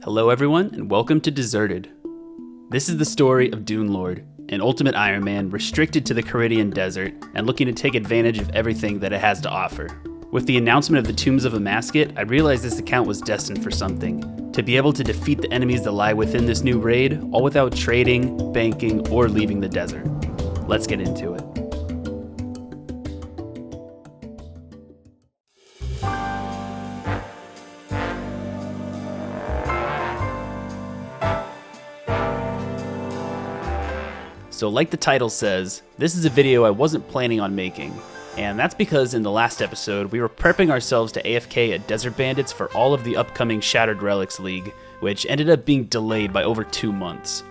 Hello everyone, and welcome to Deserted. This is the story of Dune Lord, an ultimate Iron Man restricted to the Caridian desert and looking to take advantage of everything that it has to offer. With the announcement of the Tombs of Amasket, I realized this account was destined for something. To be able to defeat the enemies that lie within this new raid, all without trading, banking, or leaving the desert. Let's get into it. So like the title says, this is a video I wasn't planning on making, and that's because in the last episode we were prepping ourselves to AFK at Desert Bandits for all of the upcoming Shattered Relics League, which ended up being delayed by over 2 months.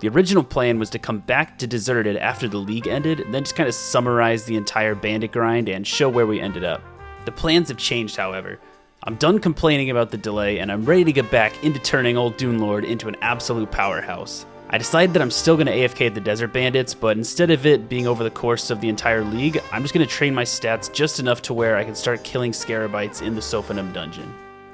The original plan was to come back to Deserted after the league ended, and then just kind of summarize the entire bandit grind and show where we ended up. The plans have changed, however. I'm done complaining about the delay, and I'm ready to get back into turning old Dune Lord into an absolute powerhouse. I decided that I'm still going to AFK at the Desert Bandits, but instead of it being over the course of the entire league, I'm just going to train my stats just enough to where I can start killing Scarabites in the Sophanum dungeon.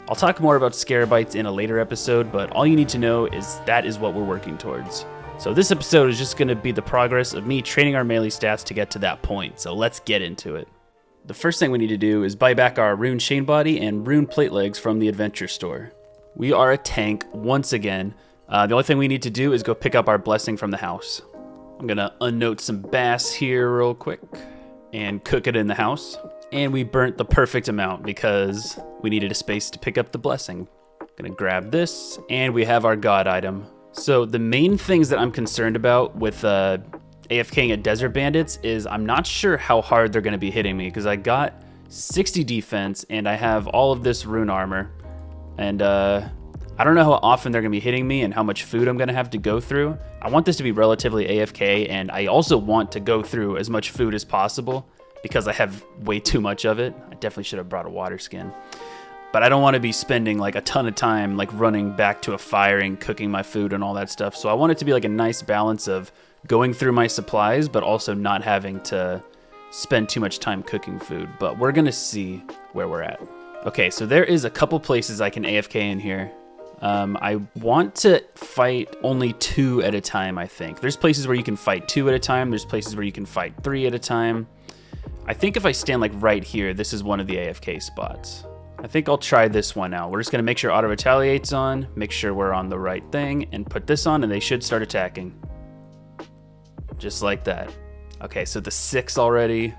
I'll talk more about Scarabites in a later episode, but all you need to know is that is what we're working towards. So this episode is just going to be the progress of me training our melee stats to get to that point, so let's get into it. The first thing we need to do is buy back our Rune Chain Body and Rune Plate Legs from the Adventure Store. We are a tank once again. The only thing we need to do is go pick up our blessing from the house. I'm gonna unnote some bass here real quick and cook it in the house. And we burnt the perfect amount because we needed a space to pick up the blessing. Gonna grab this and we have our god item. So the main things that I'm concerned about with AFKing at Desert Bandits is I'm not sure how hard they're gonna be hitting me because I got 60 defense and I have all of this rune armor. And I don't know how often they're going to be hitting me and how much food I'm going to have to go through. I want this to be relatively AFK, and I also want to go through as much food as possible because I have way too much of it. I definitely should have brought a water skin. But I don't want to be spending like a ton of time like running back to a fire and cooking my food and all that stuff. So I want it to be like a nice balance of going through my supplies, but also not having to spend too much time cooking food. But we're going to see where we're at. Okay, so there is a couple places I can AFK in here. I want to fight only 2 at a time, I think. There's places where you can fight 2 at a time. There's places where you can fight 3 at a time. I think if I stand like right here, this is one of the AFK spots. I think I'll try this one out. We're just going to make sure auto retaliate's on, make sure we're on the right thing, and put this on, and they should start attacking. Just like that. Okay, so the 6 already.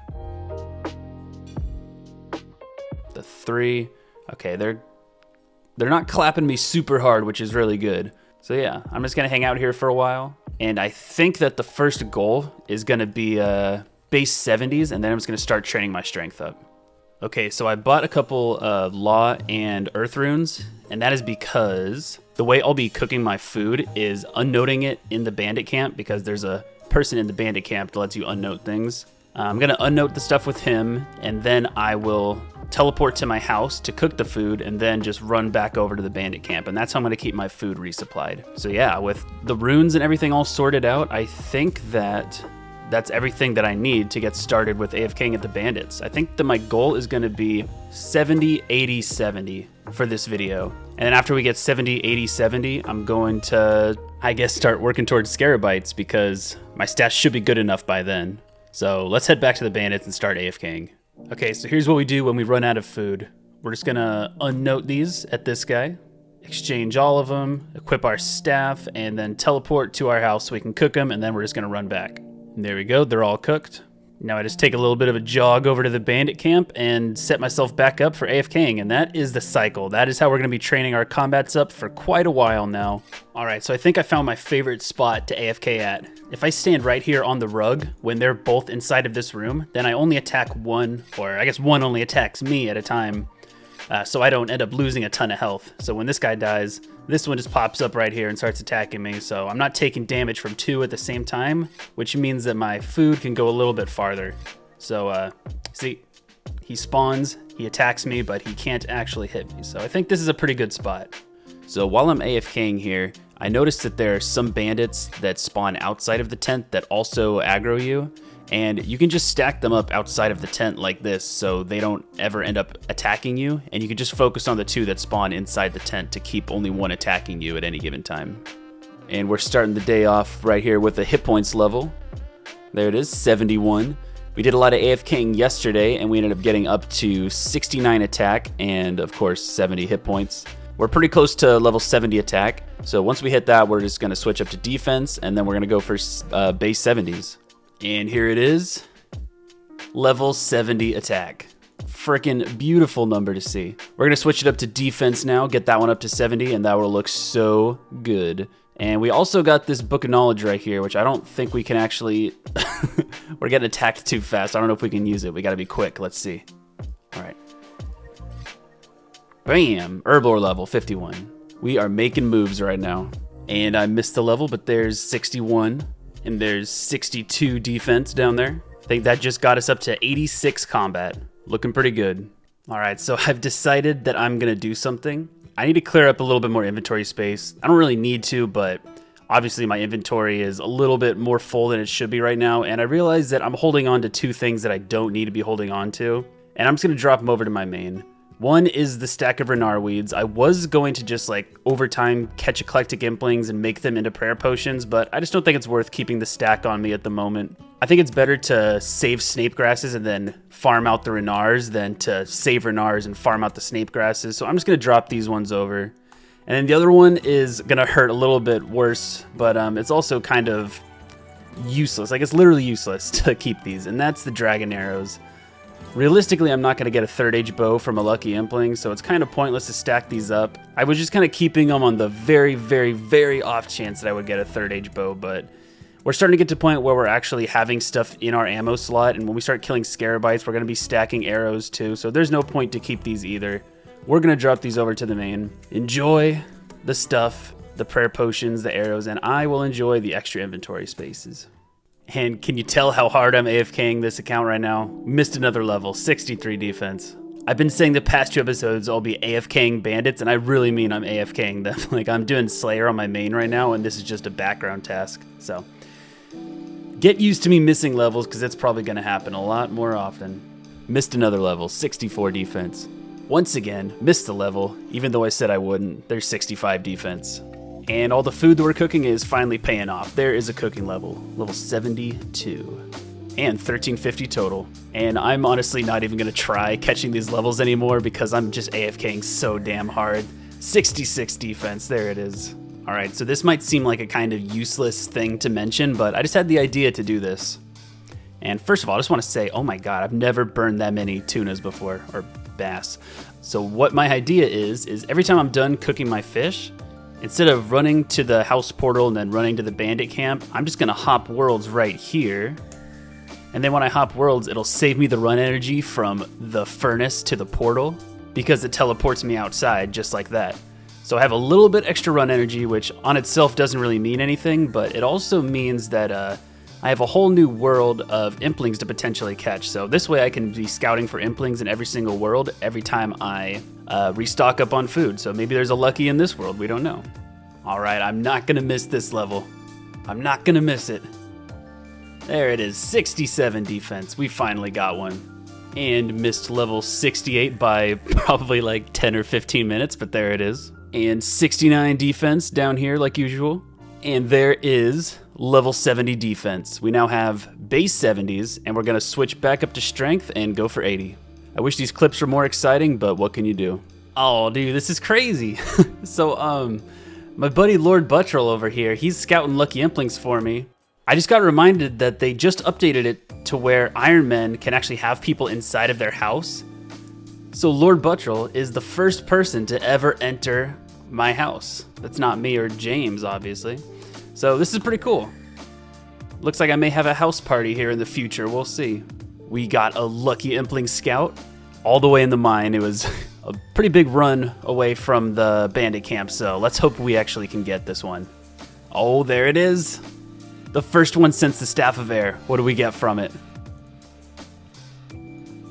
The 3. Okay, they're not clapping me super hard, which is really good. So yeah, I'm just gonna hang out here for a while. And I think that the first goal is gonna be base 70s, and then I'm just gonna start training my strength up. Okay, so I bought a couple Law and Earth runes, and that is because the way I'll be cooking my food is unnoting it in the bandit camp, because there's a person in the bandit camp that lets you unnote things. I'm gonna unnote the stuff with him, and then I will teleport to my house to cook the food and then just run back over to the bandit camp, and that's how I'm going to keep my food resupplied. So yeah, with the runes and everything all sorted out, I think that that's everything that I need to get started with AFKing at the bandits. I think that my goal is going to be 70, 80, 70 for this video. And then after we get 70, 80, 70, I'm going to, I guess, start working towards Scarabites because my stats should be good enough by then. So let's head back to the bandits and start AFKing. Okay, so here's what we do when we run out of food. We're just gonna unnote these at this guy, exchange all of them, equip our staff, and then teleport to our house so we can cook them, and then we're just gonna run back. And there we go, they're all cooked. Now I just take a little bit of a jog over to the bandit camp and set myself back up for AFKing, and that is the cycle. That is how we're gonna be training our combats up for quite a while now. All right, so I think I found my favorite spot to AFK at. If I stand right here on the rug when they're both inside of this room, then I only attack one, or I guess one only attacks me at a time, so I don't end up losing a ton of health. So when this guy dies, this one just pops up right here and starts attacking me, so I'm not taking damage from 2 at the same time, which means that my food can go a little bit farther. So, see, he spawns, he attacks me, but he can't actually hit me, so I think this is a pretty good spot. So while I'm AFKing here, I noticed that there are some bandits that spawn outside of the tent that also aggro you, And you can just stack them up outside of the tent like this so they don't ever end up attacking you. And you can just focus on the 2 that spawn inside the tent to keep only 1 attacking you at any given time. And we're starting the day off right here with a hit points level. There it is, 71. We did a lot of AFKing yesterday and we ended up getting up to 69 attack and of course 70 hit points. We're pretty close to level 70 attack. So once we hit that, we're just gonna switch up to defense and then we're gonna go for base 70s. And here it is, level 70 attack. Freaking beautiful number to see. We're gonna switch it up to defense now, get that one up to 70, and that will look so good. And we also got this book of knowledge right here, which I don't think we can actually, we're getting attacked too fast. I don't know if we can use it. We gotta be quick, let's see. All right. Bam, Herblore level 51. We are making moves right now. And I missed the level, but there's 61. And there's 62 defense down there. I think that just got us up to 86 combat. Looking pretty good. All right, so I've decided that I'm gonna do something. I need to clear up a little bit more inventory space. I don't really need to, but obviously my inventory is a little bit more full than it should be right now. And I realize that I'm holding on to 2 things that I don't need to be holding on to. And I'm just gonna drop them over to my main. One is the stack of Renar weeds. I was going to just like over time catch eclectic implings and make them into prayer potions, but I just don't think it's worth keeping the stack on me at the moment. I think it's better to save snape grasses and then farm out the Renars than to save Renars and farm out the snape grasses. So I'm just gonna drop these ones over. And then the other one is gonna hurt a little bit worse, but it's also kind of useless. Like it's literally useless to keep these, and that's the dragon arrows. Realistically, I'm not going to get a 3rd age bow from a lucky impling, so it's kind of pointless to stack these up. I was just kind of keeping them on the very, very, very off chance that I would get a 3rd age bow, but we're starting to get to the point where we're actually having stuff in our ammo slot, and when we start killing Scarabites, we're going to be stacking arrows too, so there's no point to keep these either. We're going to drop these over to the main. Enjoy the stuff, the prayer potions, the arrows, and I will enjoy the extra inventory spaces. And can you tell how hard I'm AFKing this account right now? Missed another level, 63 defense. I've been saying the past 2 episodes I'll be AFKing bandits, and I really mean I'm AFKing them. Like I'm doing Slayer on my main right now, and this is just a background task. So get used to me missing levels, because it's probably going to happen a lot more often. Missed another level, 64 defense. Once again, missed the level, even though I said I wouldn't. There's 65 defense. And all the food that we're cooking is finally paying off. There is a cooking level 72. And 1350 total. And I'm honestly not even gonna try catching these levels anymore because I'm just AFKing so damn hard. 66 defense, there it is. All right, so this might seem like a kind of useless thing to mention, but I just had the idea to do this. And first of all, I just wanna say, oh my God, I've never burned that many tunas before, or bass. So what my idea is every time I'm done cooking my fish, instead of running to the house portal and then running to the bandit camp, I'm just gonna hop worlds right here. And then when I hop worlds, it'll save me the run energy from the furnace to the portal because it teleports me outside just like that. So I have a little bit extra run energy, which on itself doesn't really mean anything, but it also means that I have a whole new world of implings to potentially catch. So this way I can be scouting for implings in every single world every time I restock up on food. So maybe there's a lucky in this world, we don't know. All right, I'm not gonna miss this level. I'm not gonna miss it. There it is, 67 defense. We finally got one. And missed level 68 by probably like 10 or 15 minutes, but there it is. And 69 defense down here like usual. And there is level 70 defense. We now have base 70s, and we're gonna switch back up to strength and go for 80. I wish these clips were more exciting, but what can you do? Oh, dude, this is crazy. So, my buddy Lord Buttrell over here, he's scouting lucky implings for me. I just got reminded that they just updated it to where Iron Men can actually have people inside of their house. So Lord Buttrell is the first person to ever enter my house. That's not me or James, obviously. So this is pretty cool. Looks like I may have a house party here in the future. We'll see. We got a lucky impling scout all the way in the mine. It was a pretty big run away from the bandit camp, so let's hope we actually can get this one. Oh, there it is. The first one since the Staff of Air. What do we get from it?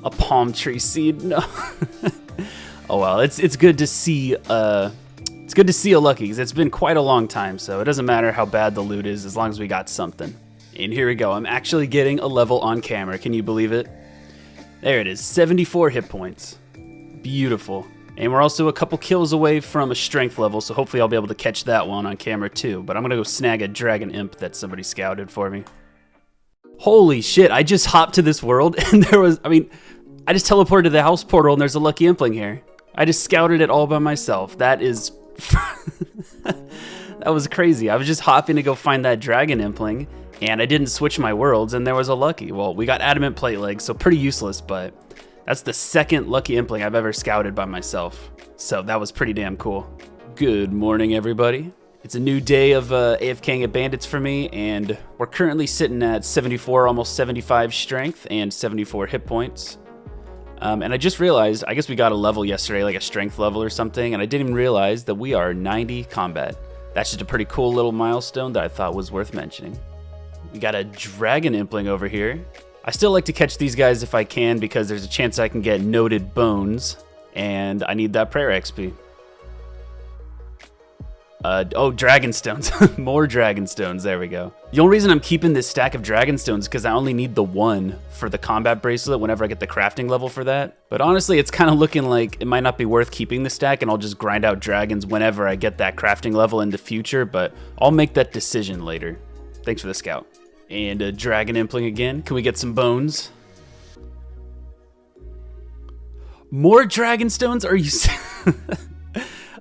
A palm tree seed? No. Oh well, it's good to see it's good to see a lucky, because it's been quite a long time, so it doesn't matter how bad the loot is as long as we got something. And here we go. I'm actually getting a level on camera. Can you believe it? There it is, 74 hit points. Beautiful. And we're also a couple kills away from a strength level, so hopefully I'll be able to catch that one on camera too. But I'm gonna go snag a dragon imp that somebody scouted for me. Holy shit, I just hopped to this world and I just teleported to the house portal and there's a lucky impling here. I just scouted it all by myself. That is... that was crazy. I was just hopping to go find that dragon impling and I didn't switch my worlds and there was a lucky. Well, we got adamant plate legs, so pretty useless, but that's the second lucky impling I've ever scouted by myself. So that was pretty damn cool. Good morning, everybody. It's a new day of AFKing at bandits for me, and we're currently sitting at 74, almost 75 strength and 74 hit points. And I just realized, I guess we got a level yesterday, like a strength level or something, and I didn't even realize that we are 90 combat. That's just a pretty cool little milestone that I thought was worth mentioning. We got a dragon impling over here. I still like to catch these guys if I can because there's a chance I can get noted bones, and I need that prayer XP. Oh, dragon stones. More dragon stones. There we go. The only reason I'm keeping this stack of dragon stones is because I only need the one for the combat bracelet whenever I get the crafting level for that. But honestly, it's kind of looking like it might not be worth keeping the stack and I'll just grind out dragons whenever I get that crafting level in the future, but I'll make that decision later. Thanks for the scout. And a dragon impling again. Can we get some bones? More dragon stones? Are you...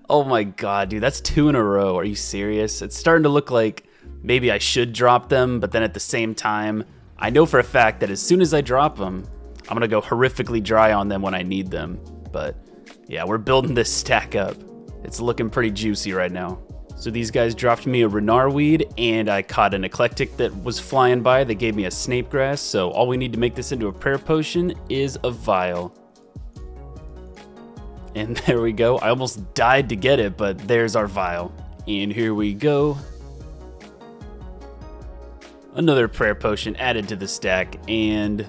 Oh my god, dude, that's 2 in a row. Are you serious? It's starting to look like maybe I should drop them, but then at the same time, I know for a fact that as soon as I drop them, I'm gonna go horrifically dry on them when I need them. But yeah, we're building this stack up. It's looking pretty juicy right now. So these guys dropped me a Renar weed, and I caught an eclectic that was flying by. They gave me a snape grass, so all we need to make this into a prayer potion is a vial. And there we go. I almost died to get it, but there's our vial. And here we go. Another prayer potion added to the stack and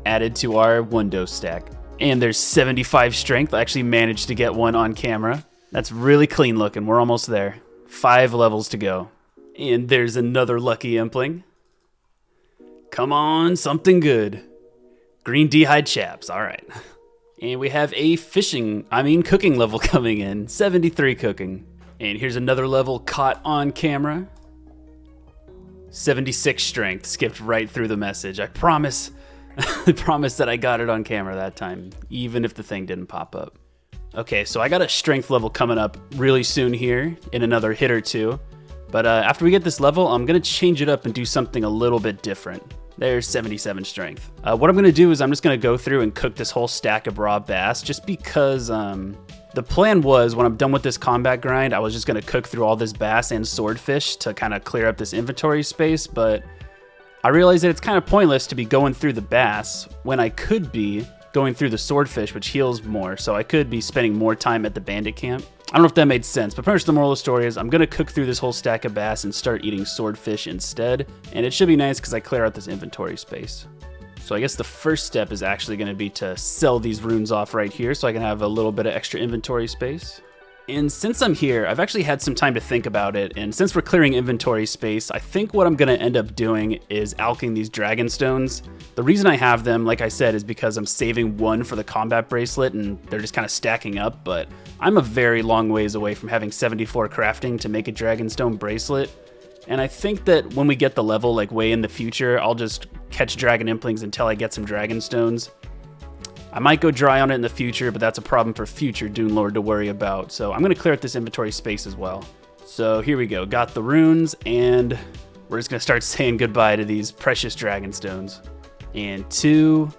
added to our one-dose stack. And there's 75 strength. I actually managed to get one on camera. That's really clean looking. We're almost there. 5 levels to go. And there's another lucky impling. Come on, something good. Green d'hide chaps. All right. And we have a cooking level coming in, 73 cooking. And here's another level caught on camera. 76 strength, skipped right through the message. I promise, I promise that I got it on camera that time, even if the thing didn't pop up. Okay, so I got a strength level coming up really soon here in another hit or two. But after we get this level, I'm gonna change it up and do something a little bit different. There's 77 strength. What I'm gonna do is I'm just gonna go through and cook this whole stack of raw bass just because the plan was when I'm done with this combat grind, I was just gonna cook through all this bass and swordfish to kind of clear up this inventory space, but I realized that it's kind of pointless to be going through the bass when I could be going through the swordfish, which heals more, so I could be spending more time at the bandit camp. I don't know if that made sense, but pretty much the moral of the story is I'm gonna cook through this whole stack of bass and start eating swordfish instead, and it should be nice because I clear out this inventory space. So I guess the first step is actually gonna be to sell these runes off right here so I can have a little bit of extra inventory space. And since I'm here, I've actually had some time to think about it, and since we're clearing inventory space, I think what I'm gonna end up doing is alching these dragon stones. The reason I have them, like I said, is because I'm saving one for the combat bracelet and they're just kind of stacking up, but I'm a very long ways away from having 74 crafting to make a dragonstone bracelet. And I think that when we get the level like way in the future, I'll just catch dragon implings until I get some dragon stones. I might go dry on it in the future, but that's a problem for future Dune Lord to worry about. So I'm gonna clear out this inventory space as well. So here we go, got the runes, and we're just gonna start saying goodbye to these precious dragon stones. And 2,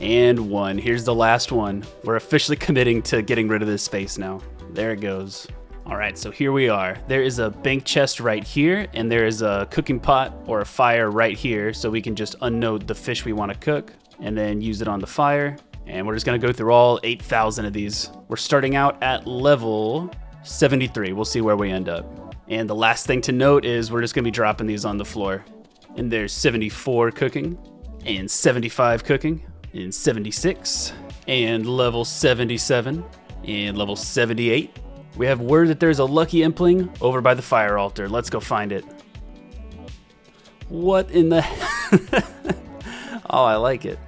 and 1. Here's the last one. We're officially committing to getting rid of this space now. There it goes. All right, so here we are. There is a bank chest right here, and there is a cooking pot or a fire right here, so we can just unnode the fish we wanna cook, and then use it on the fire. And we're just gonna go through all 8,000 of these. We're starting out at level 73. We'll see where we end up. And the last thing to note is we're just gonna be dropping these on the floor. And there's 74 cooking, and 75 cooking, and 76, and level 77, and level 78. We have word that there's a lucky impling over by the fire altar. Let's go find it. What in the... Oh, I like it.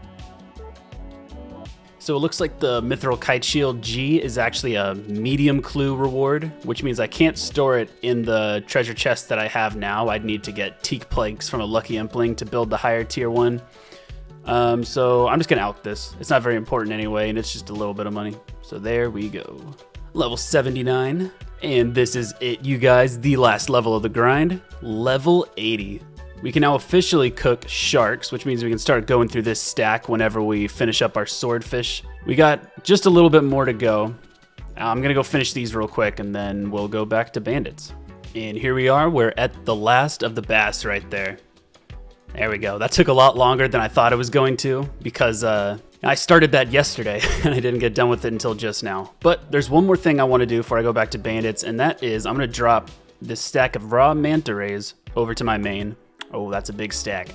So it looks like the Mithril Kite Shield G is actually a medium clue reward, which means I can't store it in the treasure chest that I have now. I'd need to get teak planks from a lucky Impling to build the higher tier one. So I'm just gonna out this. It's not very important anyway, and it's just a little bit of money. So there we go. Level 79. And this is it, you guys, the last level of the grind. Level 80. We can now officially cook sharks, which means we can start going through this stack whenever we finish up our swordfish. We got just a little bit more to go. I'm gonna go finish these real quick and then we'll go back to bandits. And here we are, we're at the last of the bass right there. There we go. That took a lot longer than I thought it was going to because I started that yesterday and I didn't get done with it until just now. But there's one more thing I want to do before I go back to bandits, and that is I'm going to drop this stack of raw manta rays over to my main. Oh, that's a big stack.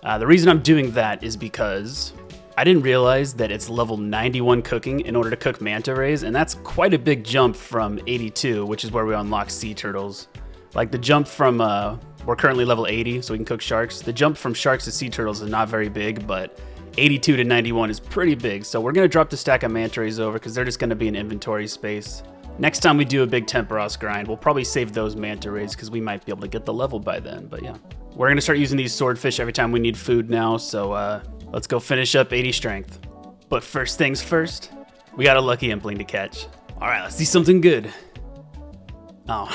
The reason I'm doing that is because I didn't realize that it's level 91 cooking in order to cook manta rays, and that's quite a big jump from 82, which is where we unlock sea turtles. Like the jump from, we're currently level 80, so we can cook sharks. The jump from sharks to sea turtles is not very big, but 82 to 91 is pretty big. So we're gonna drop the stack of manta rays over because they're just gonna be in inventory space. Next time we do a big Temperos grind, we'll probably save those manta rays because we might be able to get the level by then, but yeah. We're gonna start using these swordfish every time we need food now, so let's go finish up 80 strength. But first things first, we got a lucky Impling to catch. All right, let's see something good. Oh,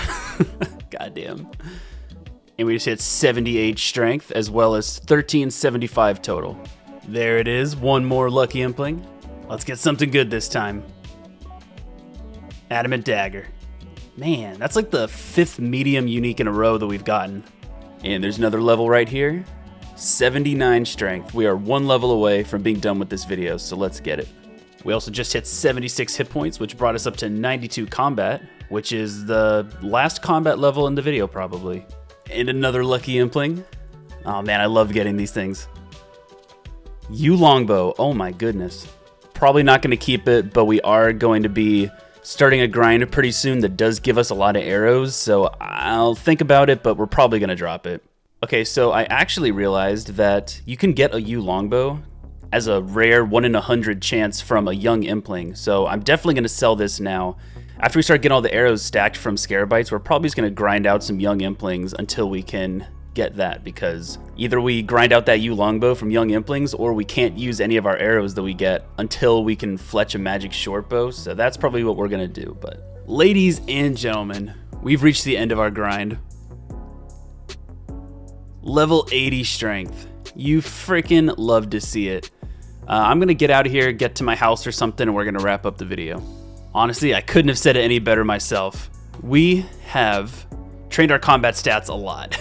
goddamn. And we just hit 78 strength as well as 1375 total. There it is, one more lucky Impling. Let's get something good this time. Adamant Dagger. Man, that's like the 5th medium unique in a row that we've gotten. And there's another level right here. 79 strength. We are one level away from being done with this video, so let's get it. We also just hit 76 hit points, which brought us up to 92 combat, which is the last combat level in the video probably. And another lucky Impling. Oh man, I love getting these things. Yew Longbow, oh my goodness. Probably not going to keep it, but we are going to be starting a grind pretty soon that does give us a lot of arrows, so I'll think about it, but we're probably going to drop it. Okay, so I actually realized that you can get a Yew Longbow as a rare 1 in 100 chance from a young Impling, so I'm definitely going to sell this now. After we start getting all the arrows stacked from Scarabites, we're probably just going to grind out some young Implings until we can get that, because either we grind out that Yew Longbow from young Implings or we can't use any of our arrows that we get until we can fletch a magic short bow, so that's probably what we're gonna do. But ladies and gentlemen, we've reached the end of our grind. Level 80 strength. You freaking love to see it. I'm gonna get out of here, get to my house or something, and we're gonna wrap up the video. Honestly, I couldn't have said it any better myself. We have trained our combat stats a lot.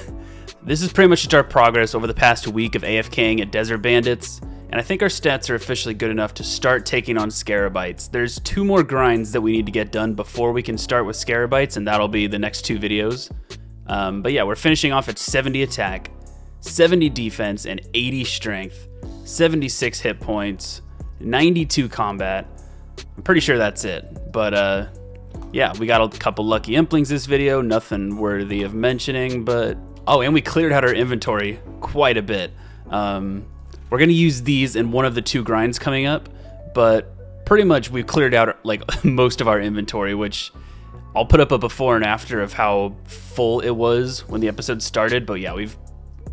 This is pretty much just our progress over the past week of AFKing at Desert Bandits, and I think our stats are officially good enough to start taking on Scarabites. There's 2 more grinds that we need to get done before we can start with Scarabites, and that'll be the next 2 videos. But yeah, we're finishing off at 70 attack, 70 defense, and 80 strength, 76 hit points, 92 combat. I'm pretty sure that's it, but yeah, we got a couple lucky Implings this video, nothing worthy of mentioning, but... Oh, and we cleared out our inventory quite a bit. We're gonna use these in one of the 2 grinds coming up, but pretty much we've cleared out like most of our inventory, which I'll put up a before and after of how full it was when the episode started, but yeah, we've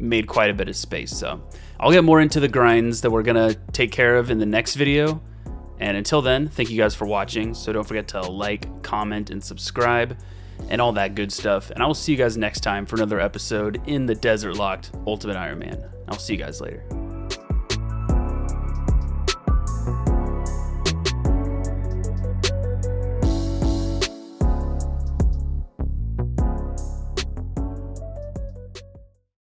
made quite a bit of space, so I'll get more into the grinds that we're gonna take care of in the next video. And until then, thank you guys for watching, so don't forget to like, comment, and subscribe, and all that good stuff. And I will see you guys next time for another episode in the Desert Locked Ultimate Iron Man. I'll see you guys later.